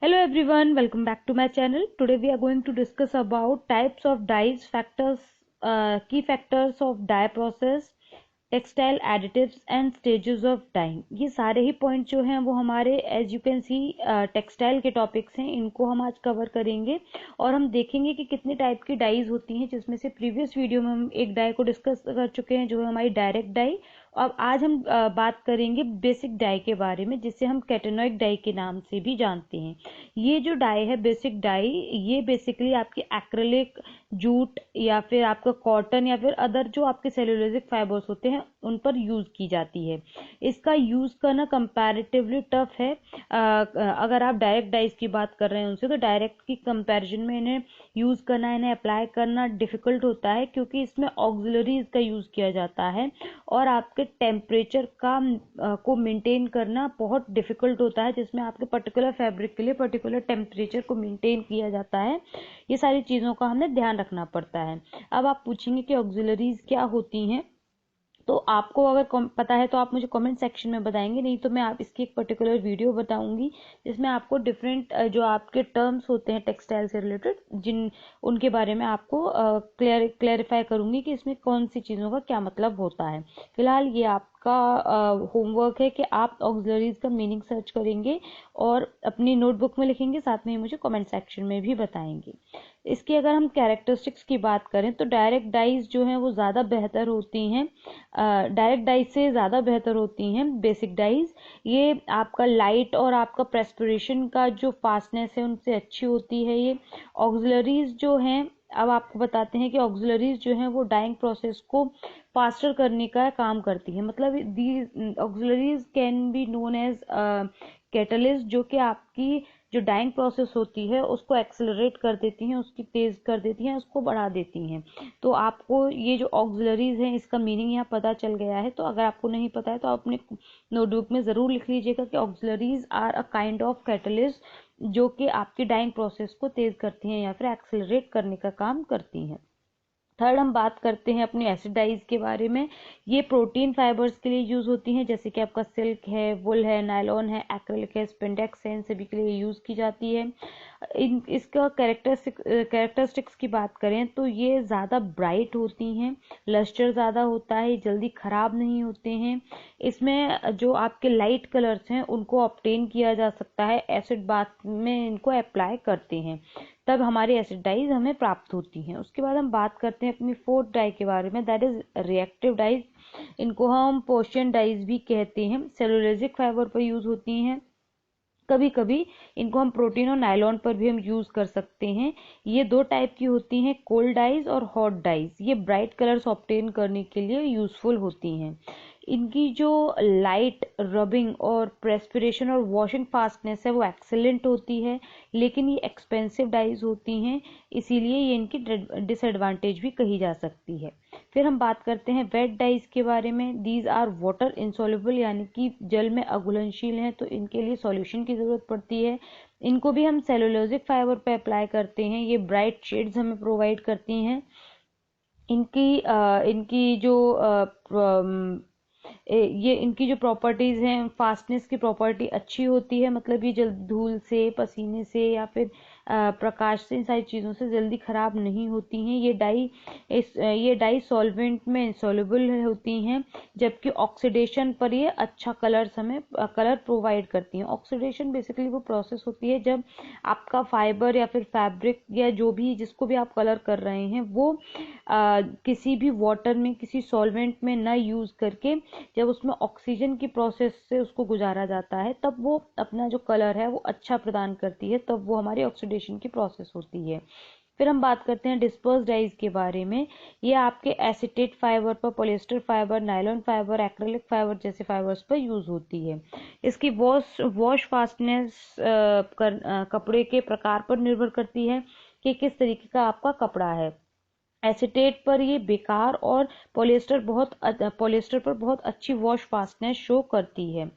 Hello everyone, welcome back to my channel. Today we are going to discuss about types of dyes, factors, key factors of dye process, textile additives and stages of dyeing. ये सारे ही point जो हैं वो हमारे as you can see textile के topics हैं। इनको हम आज कवर करेंगे और हम देखेंगे कि कितने टाइप की डाइज होती हैं, जिसमें से प्रीवियस वीडियो में हम एक डाई को डिस्कस कर चुके हैं जो है हमारी डायरेक्ट डाई। अब आज हम बात करेंगे बेसिक डाई के बारे में, जिसे हम कैटेनॉइक डाई के नाम से भी जानते हैं। ये जो डाई है बेसिक डाई, ये बेसिकली आपकी एक्रेलिक, जूट या फिर आपका कॉटन या फिर अदर जो आपके सेलुलोजिक फाइबर्स होते हैं उन पर यूज की जाती है। इसका यूज करना कंपैरेटिवली टफ है। अगर आप डायरेक्ट डाइज की बात कर रहे हैं उनसे, तो डायरेक्ट की कंपैरिजन में इन्हें यूज करना, इन्हें अप्लाई करना डिफिकल्ट होता है, क्योंकि इसमें ऑक्सिलरीज का यूज किया जाता है और आपके टेम्परेचर को मेंटेन करना बहुत डिफिकल्ट होता है, जिसमें आपके पर्टिकुलर फैब्रिक के लिए पर्टिकुलर टेम्परेचर को मेंटेन किया जाता है। ये सारी चीजों का हमें ध्यान रखना पड़ता है। अब आप पूछेंगे कि ऑक्सिलरीज क्या होती हैं, तो आपको अगर पता है तो आप मुझे कमेंट सेक्शन में बताएंगे, नहीं तो मैं आप इसकी एक पर्टिकुलर वीडियो बताऊंगी जिसमें आपको डिफरेंट जो आपके टर्म्स होते हैं टेक्सटाइल से रिलेटेड, उनके बारे में आपको क्लैरिफाई करूंगी कि इसमें कौन सी चीज़ों का क्या मतलब होता है। फिलहाल ये आपका होमवर्क है कि आप ऑक्सिलरीज का मीनिंग सर्च करेंगे और अपनी नोटबुक में लिखेंगे, साथ में मुझे कमेंट सेक्शन में भी बताएंगे। इसकी अगर हम कैरेक्टरिस्टिक्स की बात करें तो डायरेक्ट डाइज जो हैं वो ज़्यादा बेहतर होती हैं, डायरेक्ट डाइज से ज़्यादा बेहतर होती हैं बेसिक डाइज। ये आपका लाइट और आपका प्रेस्पिरेशन का जो फास्टनेस है उनसे अच्छी होती है। ये ऑक्सिलरीज जो हैं, अब आपको बताते हैं कि ऑक्सिलरीज जो हैं वो डाइंग प्रोसेस को फास्टर करने का काम करती है। मतलब the auxiliaries can be known as catalyst, जो कि आपकी जो डाइंग प्रोसेस होती है उसको एक्सेलरेट कर देती हैं, उसकी तेज कर देती हैं, उसको बढ़ा देती हैं। तो आपको ये जो ऑक्सिलरीज हैं इसका मीनिंग यहाँ पता चल गया है। तो अगर आपको नहीं पता है तो आप अपने नोटबुक में ज़रूर लिख लीजिएगा कि auxiliaries are a kind of catalyst, जो कि आपकी डाइंग प्रोसेस को तेज करती हैं या फिर एक्सेलरेट करने का काम करती हैं। थर्ड हम बात करते हैं अपनी एसिड डाइज के बारे में। ये प्रोटीन फाइबर्स के लिए यूज होती हैं, जैसे कि आपका सिल्क है, वुल है, नायलॉन है, एक्रिलिक है, स्पिंडेक्स है, इन सभी के लिए यूज की जाती है। इसका कैरेक्टरिस्टिक्स की बात करें तो ये ज़्यादा ब्राइट होती हैं, लस्टर ज़्यादा होता है, जल्दी ख़राब नहीं होते हैं। इसमें जो आपके लाइट कलर्स हैं उनको ऑब्टेन किया जा सकता है एसिड बाथ में इनको अप्लाई करते हैं, तब हमारी एसिड डाइज हमें प्राप्त होती हैं। उसके बाद हम बात करते हैं अपनी फोर्थ डाई के बारे में, दैट इज रिएक्टिव डाइज। इनको हम पोर्शन डाइज भी कहते हैं। सेलुलोजिक फाइबर पर यूज होती हैं, कभी कभी इनको हम प्रोटीन और नायलॉन पर भी हम यूज कर सकते हैं। ये दो टाइप की होती हैं, कोल्ड डाइज और हॉट डाइज। ये ब्राइट कलर्स ऑब्टेन करने के लिए यूजफुल होती हैं। इनकी जो लाइट, रबिंग और प्रेस्पिरेशन और वॉशिंग फास्टनेस है वो एक्सेलेंट होती है, लेकिन ये एक्सपेंसिव डाइज होती हैं, इसीलिए ये इनकी डिसएडवांटेज भी कही जा सकती है। फिर हम बात करते हैं वेट डाइज के बारे में। दीज आर वाटर इंसॉल्युबल, यानी कि जल में अघुलनशील हैं, तो इनके लिए सॉल्यूशन की जरूरत पड़ती है। इनको भी हम सेलुलोजिक फाइबर पे अप्लाई करते हैं। ये ब्राइट शेड्स हमें प्रोवाइड करती हैं। इनकी जो ये इनकी जो प्रॉपर्टीज हैं, फास्टनेस की प्रॉपर्टी अच्छी होती है, मतलब ये जल्द धूल से, पसीने से या फिर प्रकाश से, इन सारी चीज़ों से जल्दी खराब नहीं होती हैं। ये डाई सॉल्वेंट में इंसॉल्युबल होती हैं, जबकि ऑक्सीडेशन पर ये अच्छा कलर प्रोवाइड करती हैं। ऑक्सीडेशन बेसिकली वो प्रोसेस होती है जब आपका फाइबर या फिर फैब्रिक या जो भी जिसको भी आप कलर कर रहे हैं वो किसी भी वाटर में, किसी सॉल्वेंट में ना यूज करके जब उसमें ऑक्सीजन की प्रोसेस से उसको गुजारा जाता है, तब वो अपना जो कलर है वो अच्छा प्रदान करती है, तब वो हमारी ऑक्सीडेशन की प्रोसेस होती है। फिर हम बात करते हैं डिस्पर्स डाइज के बारे में। ये आपके एसीटेट फाइबर पर, polyester fibre, nylon fibre, acrylic fibre जैसे फाइबर्स पर यूज होती है। इसकी वॉश फास्टनेस कपड़े के प्रकार पर निर्भर करती है कि किस तरीके का आपका कपड़ा है। एसीटेट पर ये बेकार और पॉलिएस्टर पर बहुत अच्छी वॉश फास्टनेस शो करती है।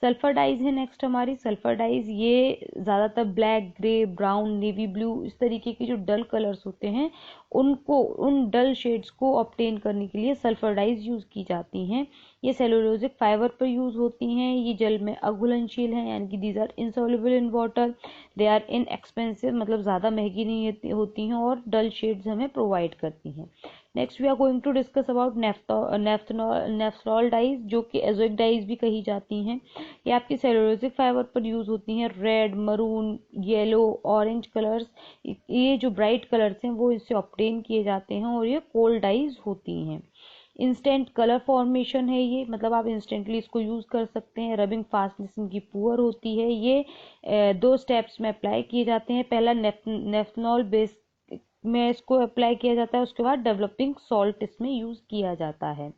सल्फर डाइज है नेक्स्ट हमारी। सल्फर डाइज ये ज़्यादातर black, grey, brown, navy blue इस तरीके के जो डल कलर्स होते हैं उन डल शेड्स को ऑब्टेन करने के लिए सल्फर डाइज यूज़ की जाती हैं। ये सेलुलोजिक फाइबर पर यूज़ होती हैं। ये जल में अघुलनशील हैं, यानी कि these are insoluble in water, they are inexpensive, मतलब ज़्यादा महंगी नहीं होती हैं और डल शेड्स हमें प्रोवाइड करती हैं। Next we are going to discuss about naphthol dyes, जो कि एजोइक डाइज भी कही जाती हैं। ये आपकी सेलुलोजिक फाइबर पर यूज होती हैं। Red, maroon, yellow, orange colours, ये जो ब्राइट कलर्स हैं वो इससे ऑब्टेन किए जाते हैं और ये कोल्ड डाइज होती हैं। इंस्टेंट कलर फॉर्मेशन है ये, मतलब आप इंस्टेंटली इसको यूज कर सकते हैं। रबिंग फास्टनेस इनकी पुअर होती है। ये 2 स्टेप्स में अप्लाई किए जाते हैं। पहला नेफ्थनॉल बेस में इसको अप्लाई किया जाता है, उसके बाद डेवलपिंग सॉल्ट इसमें यूज किया जाता है।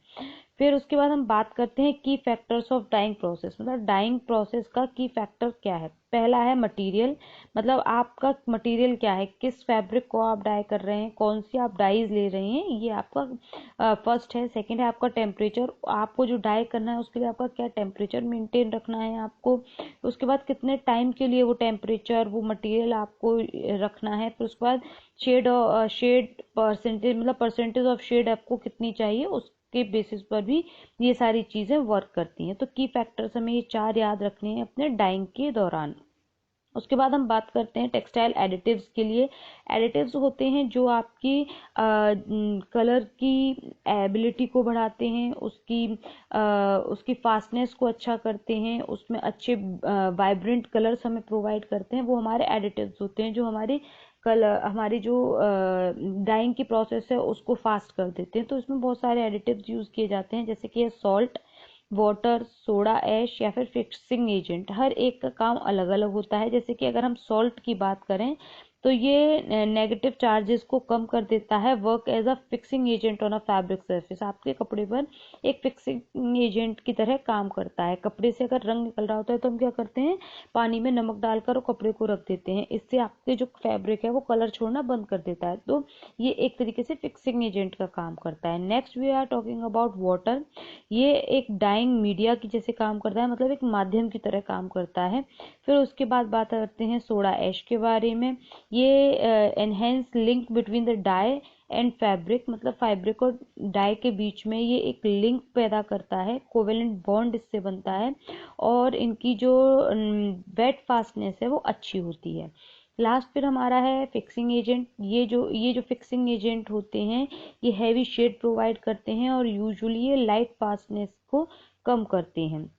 फिर उसके बाद हम बात करते हैं की फैक्टर्स ऑफ डाइंग प्रोसेस, मतलब डाइंग प्रोसेस का की फैक्टर क्या है। पहला है मटेरियल, मतलब आपका मटेरियल क्या है, किस फैब्रिक को आप डाई कर रहे हैं, कौन सी आप डाइज ले रहे हैं, ये आपका फर्स्ट है। सेकंड है आपका टेम्परेचर, आपको जो डाई करना है उसके लिए आपका क्या टेम्परेचर मेंटेन रखना है आपको। उसके बाद कितने टाइम के लिए वो टेम्परेचर, वो मटेरियल आपको रखना है। फिर उसके बाद शेड परसेंटेज, मतलब परसेंटेज ऑफ शेड आपको कितनी चाहिए, उस के बेसिस पर भी ये सारी चीजें वर्क करती हैं। तो की फैक्टर्स हमें ये 4 याद रखने हैं अपने डाइंग के दौरान। उसके बाद हम बात करते हैं टेक्सटाइल एडिटिव्स के लिए। एडिटिव्स होते हैं जो आपकी कलर की एबिलिटी को बढ़ाते हैं, उसकी फास्टनेस को अच्छा करते हैं, उसमें अच्छे वाइब्रेंट कलर्स हमें प्रोवाइड करते हैं। वो हमारे एडिटिव्स होते हैं जो हमारी जो डाइंग की प्रोसेस है उसको फास्ट कर देते हैं। तो इसमें बहुत सारे एडिटिव्स यूज किए जाते हैं, जैसे कि सॉल्ट, वाटर, सोडा ऐश या फिर फिक्सिंग एजेंट। हर एक का काम अलग अलग होता है। जैसे कि अगर हम सॉल्ट की बात करें तो ये नेगेटिव चार्जेस को कम कर देता है, work as a fixing agent on a fabric surface. आपके कपड़े पर एक फिक्सिंग एजेंट की तरह काम करता है। कपड़े से अगर रंग निकल रहा होता है तो हम क्या करते हैं, पानी में नमक डालकर और कपड़े को रख देते हैं। इससे आपके जो फैब्रिक है वो कलर छोड़ना बंद कर देता है। तो ये एक तरीके से फिक्सिंग एजेंट का काम करता है। Next we are talking about water. ये एक डाइंग मीडिया की जैसे काम करता है, मतलब एक माध्यम की तरह काम करता है। फिर उसके बाद बात करते हैं सोडा ऐश के बारे में। ये enhance link between the dye and fabric, मतलब फैब्रिक और डाई के बीच में ये एक लिंक पैदा करता है, कोवेलेंट बॉन्ड इससे बनता है और इनकी जो वेट फास्टनेस है वो अच्छी होती है। लास्ट फिर हमारा है फिक्सिंग एजेंट। ये जो फिक्सिंग एजेंट होते हैं ये हैवी शेड प्रोवाइड करते हैं और यूजुअली ये लाइट फास्टनेस को कम करते हैं।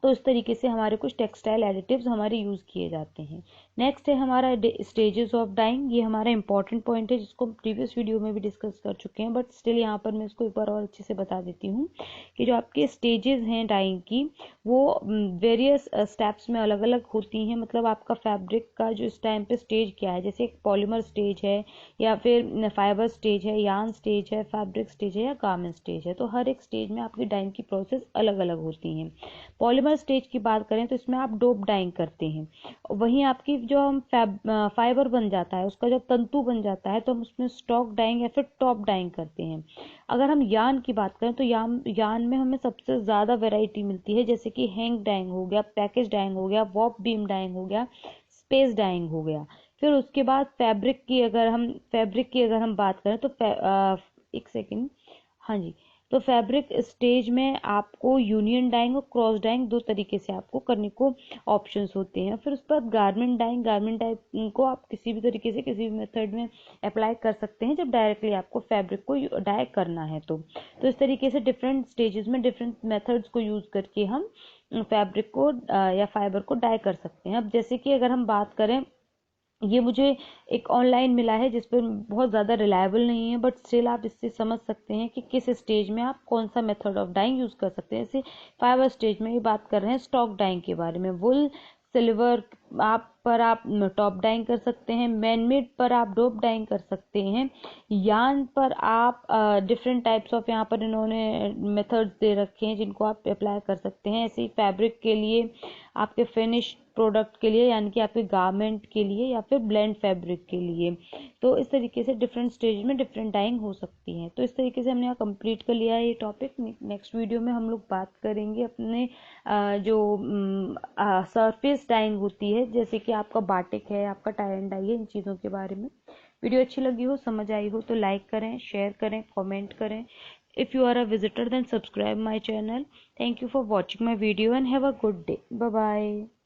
तो इस तरीके से हमारे कुछ टेक्सटाइल एडिटिव्स हमारे यूज किए जाते हैं। नेक्स्ट है हमारा स्टेजेस ऑफ डाइंग। ये हमारा इंपॉर्टेंट पॉइंट है जिसको हम प्रीवियस वीडियो में भी डिस्कस कर चुके हैं, बट स्टिल यहाँ पर मैं इसको एक बार और अच्छे से बता देती हूँ कि जो आपके स्टेजेस हैं डाइंग की वो वेरियस स्टेप्स में अलग अलग होती हैं। मतलब आपका फैब्रिक का जो इस टाइम पे स्टेज क्या है, जैसे एक पॉलीमर स्टेज है या फिर फाइबर स्टेज है, यार्न स्टेज है, फैब्रिक स्टेज है या गारमेंट स्टेज है। तो हर एक स्टेज में आपकी डाइंग की प्रोसेस अलग अलग होती हैं। पॉलीमर स्टेज की बात करें तो इसमें आप डोप डाइंग करते हैं। वहीं आपकी जो हम फाइबर बन जाता है, उसका जब तंतु बन जाता है तो हम उसमें स्टॉक डाइंग या फिर टॉप डाइंग करते हैं। अगर हम यार्न की बात करें तो यार्न में हमें सबसे ज़्यादा वैरायटी मिलती है, जैसे कि हैंग डाइंग हो गया, पैकेज डाइंग हो गया, वॉप बीम डाइंग हो गया, स्पेस डाइंग हो गया। फिर उसके बाद फैब्रिक की अगर हम बात करें तो एक सेकेंड, हाँ जी, तो फैब्रिक स्टेज में आपको यूनियन डाइंग और क्रॉस डाइंग 2 तरीके से आपको करने को ऑप्शंस होते हैं। फिर उसके बाद गारमेंट डाइंग को आप किसी भी तरीके से किसी भी मेथड में अप्लाई कर सकते हैं जब डायरेक्टली आपको फैब्रिक को डाई करना है। तो इस तरीके से डिफरेंट स्टेजेस में डिफरेंट मेथड्स को यूज करके हम फैब्रिक को या फाइबर को डाई कर सकते हैं। अब जैसे कि अगर हम बात करें, ये मुझे एक ऑनलाइन मिला है जिस पर बहुत ज़्यादा रिलायबल नहीं है, बट स्टिल आप इससे समझ सकते हैं कि किस स्टेज में आप कौन सा मेथड ऑफ डाइंग यूज़ कर सकते हैं। जैसे फाइबर स्टेज में ये बात कर रहे हैं स्टॉक डाइंग के बारे में। वुल, सिल्वर, आप टॉप डाइंग कर सकते हैं, मैन मेड पर आप डोप डाइंग कर सकते हैं, यार्न पर आप डिफरेंट टाइप्स ऑफ यहाँ पर इन्होंने मेथड्स दे रखे हैं जिनको आप अप्लाई कर सकते हैं। ऐसे ही फैब्रिक के लिए, आपके फिनिश प्रोडक्ट के लिए यानी कि आपके गारमेंट के लिए या फिर ब्लेंड फैब्रिक के लिए, तो इस तरीके से डिफरेंट स्टेज में डिफरेंट डाइंग हो सकती है। तो इस तरीके से हमने यहाँ कंप्लीट कर लिया है ये टॉपिक। नेक्स्ट वीडियो में हम लोग बात करेंगे अपने जो सरफेस डाइंग होती है, जैसे कि आपका बाटिक है, आपका टाई एंड डाई है, इन चीज़ों के बारे में। वीडियो अच्छी लगी हो, समझ आई हो तो लाइक करें, शेयर करें, कमेंट करें। If you are a visitor then subscribe my channel. Thank you for watching my video and have a good day. Bye bye.